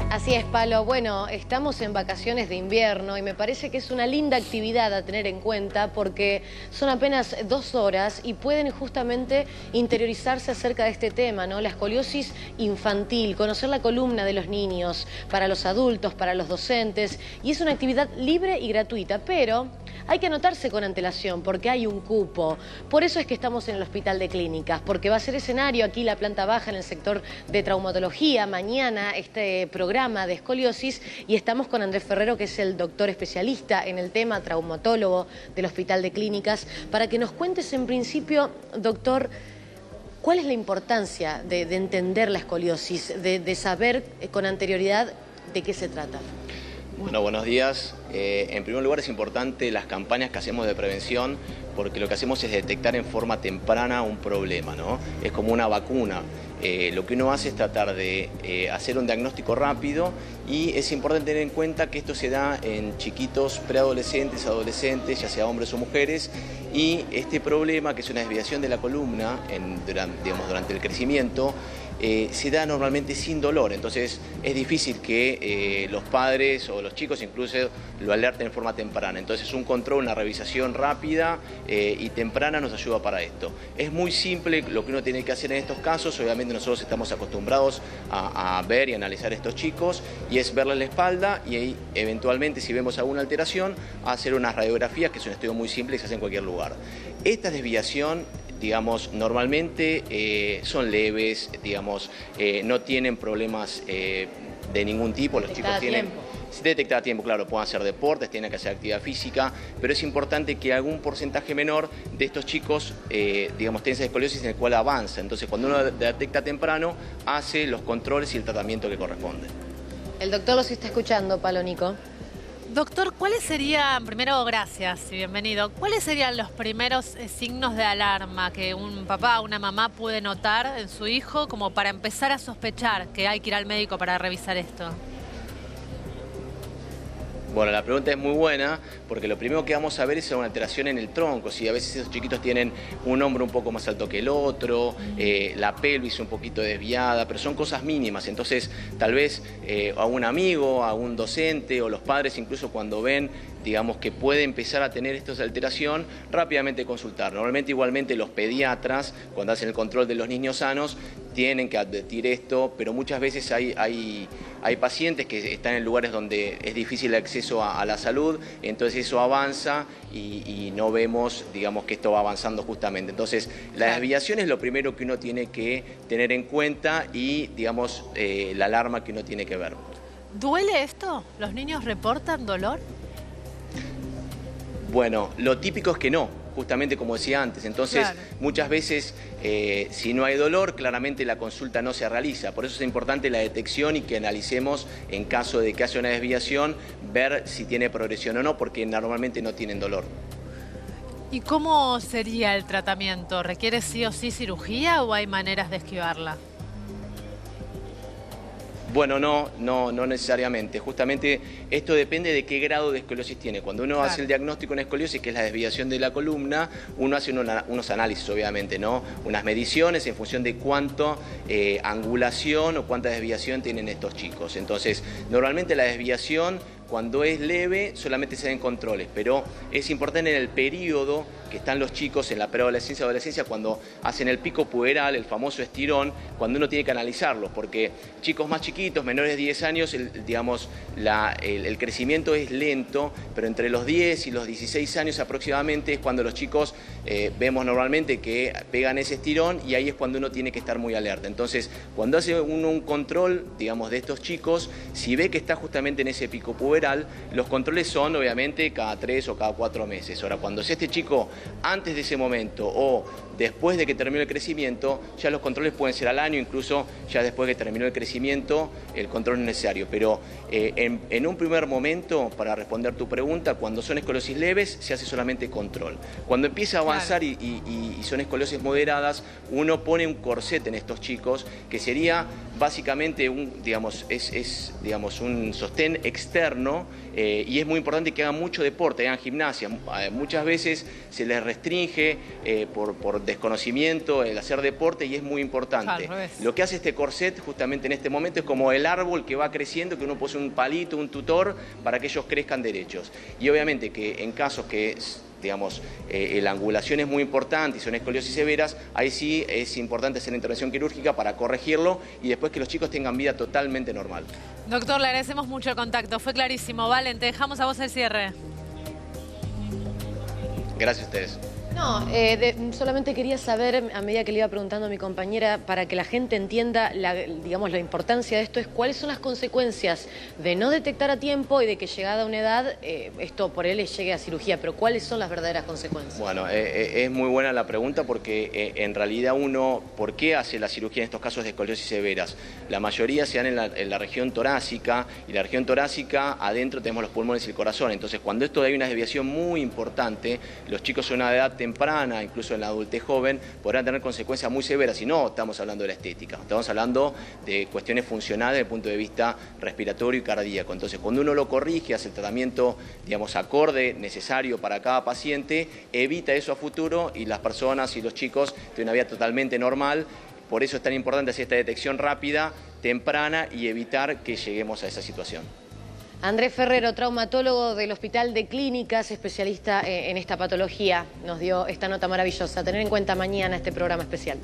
Así es, Palo. Bueno, estamos en vacaciones de invierno y me parece que es una linda actividad a tener en cuenta porque son apenas 2 horas y pueden justamente interiorizarse acerca de este tema, ¿no? La escoliosis infantil, conocer la columna de los niños, para los adultos, para los docentes, y es una actividad libre y gratuita, pero hay que anotarse con antelación porque hay un cupo. Por eso es que estamos en el Hospital de Clínicas, porque va a ser escenario aquí la planta baja en el sector de traumatología. Mañana este programa de escoliosis y estamos con Andrés Ferrero, que es el doctor especialista en el tema, traumatólogo del Hospital de Clínicas, para que nos cuentes en principio, doctor, ¿cuál es la importancia de entender la escoliosis, de saber con anterioridad de qué se trata? Bueno, buenos días. En primer lugar, es importante las campañas que hacemos de prevención, porque lo que hacemos es detectar en forma temprana un problema, ¿no? Es como una vacuna. Lo que uno hace es tratar de hacer un diagnóstico rápido, y es importante tener en cuenta que esto se da en chiquitos, preadolescentes, adolescentes, ya sea hombres o mujeres, y este problema, que es una desviación de la columna durante el crecimiento, se da normalmente sin dolor. Entonces es difícil que los padres o los chicos incluso lo alerten en forma temprana. Entonces un control, una revisación rápida y temprana nos ayuda para esto. Es muy simple lo que uno tiene que hacer en estos casos. Obviamente nosotros estamos acostumbrados a ver y analizar a estos chicos, y es verles la espalda y ahí eventualmente, si vemos alguna alteración, hacer unas radiografías, que es un estudio muy simple y se hace en cualquier lugar. Esta desviación, digamos, normalmente son leves, digamos, no tienen problemas de ningún tipo. Los chicos tienen... Se detecta a tiempo, claro, pueden hacer deportes, tienen que hacer actividad física, pero es importante que algún porcentaje menor de estos chicos, digamos, tenga esa escoliosis en el cual avanza. Entonces, cuando uno detecta temprano, hace los controles y el tratamiento que corresponde. El doctor los está escuchando, Palo, Nico. Doctor, ¿cuáles serían, primero gracias y bienvenido, cuáles serían los primeros signos de alarma que un papá o una mamá puede notar en su hijo como para empezar a sospechar que hay que ir al médico para revisar esto? Bueno, la pregunta es muy buena, porque lo primero que vamos a ver es una alteración en el tronco. Si a veces esos chiquitos tienen un hombro un poco más alto que el otro, la pelvis un poquito desviada, pero son cosas mínimas. Entonces, tal vez a un amigo, a un docente o los padres, incluso cuando ven, digamos, que puede empezar a tener esta alteración, rápidamente consultar. Normalmente, igualmente, los pediatras, cuando hacen el control de los niños sanos, tienen que advertir esto, pero muchas veces hay pacientes que están en lugares donde es difícil el acceso a la salud, entonces eso avanza y no vemos, digamos, que esto va avanzando justamente. Entonces, la desviación es lo primero que uno tiene que tener en cuenta y, digamos, la alarma que uno tiene que ver. ¿Duele esto? ¿Los niños reportan dolor? Bueno, lo típico es que no, justamente como decía antes. Entonces, muchas veces, si no hay dolor, claramente la consulta no se realiza. Por eso es importante la detección y que analicemos, en caso de que haya una desviación, ver si tiene progresión o no, porque normalmente no tienen dolor. ¿Y cómo sería el tratamiento? ¿Requiere sí o sí cirugía o hay maneras de esquivarla? Bueno, no necesariamente. Justamente esto depende de qué grado de escoliosis tiene. Cuando uno hace el diagnóstico en escoliosis, que es la desviación de la columna, uno hace unos análisis, obviamente, ¿no? Unas mediciones en función de cuánto angulación o cuánta desviación tienen estos chicos. Entonces, normalmente la desviación, cuando es leve, solamente se den controles, pero es importante en el periodo que están los chicos en la preadolescencia, adolescencia, cuando hacen el pico puberal, el famoso estirón, cuando uno tiene que analizarlos, porque chicos más chiquitos, menores de 10 años, digamos, el crecimiento es lento, pero entre los 10 y los 16 años aproximadamente es cuando los chicos vemos normalmente que pegan ese estirón, y ahí es cuando uno tiene que estar muy alerta. Entonces, cuando hace uno un control, digamos, de estos chicos, si ve que está justamente en ese pico puberal, los controles son obviamente cada 3 o cada 4 meses. Ahora, cuando es este chico antes de ese momento o después de que terminó el crecimiento, ya los controles pueden ser al año, incluso ya después de que terminó el crecimiento, el control no es necesario. Pero en un primer momento, para responder tu pregunta, cuando son escoliosis leves, se hace solamente control. Cuando empieza a avanzar y son escoliosis moderadas, uno pone un corset en estos chicos, que sería básicamente un sostén externo invierno y es muy importante que hagan mucho deporte, hagan gimnasia. Muchas veces se les restringe por desconocimiento el hacer deporte y es muy importante. Lo que hace este corset justamente en este momento es como el árbol que va creciendo, que uno pone un palito, un tutor, para que ellos crezcan derechos. Y obviamente que en casos que, digamos, la angulación es muy importante y son escoliosis severas, ahí sí es importante hacer intervención quirúrgica para corregirlo y después que los chicos tengan vida totalmente normal. Doctor, le agradecemos mucho el contacto, fue clarísimo. Valen, te dejamos a vos el cierre. Gracias a ustedes. No, solamente quería saber, a medida que le iba preguntando a mi compañera, para que la gente entienda, digamos, la importancia de esto, es cuáles son las consecuencias de no detectar a tiempo y de que llegada a una edad, esto por él les llegue a cirugía, pero ¿cuáles son las verdaderas consecuencias? Bueno, es muy buena la pregunta porque en realidad uno, ¿por qué hace la cirugía en estos casos de escoliosis severas? La mayoría se dan en la región torácica y la región torácica adentro tenemos los pulmones y el corazón, entonces cuando esto hay una desviación muy importante, los chicos a una edad temprana, incluso en la adultez joven, podrán tener consecuencias muy severas. Y no estamos hablando de la estética, estamos hablando de cuestiones funcionales desde el punto de vista respiratorio y cardíaco. Entonces, cuando uno lo corrige, hace el tratamiento, digamos, acorde, necesario para cada paciente, evita eso a futuro y las personas y los chicos tienen una vida totalmente normal. Por eso es tan importante hacer esta detección rápida, temprana y evitar que lleguemos a esa situación. Andrés Ferrero, traumatólogo del Hospital de Clínicas, especialista en esta patología, nos dio esta nota maravillosa. Tener en cuenta mañana este programa especial.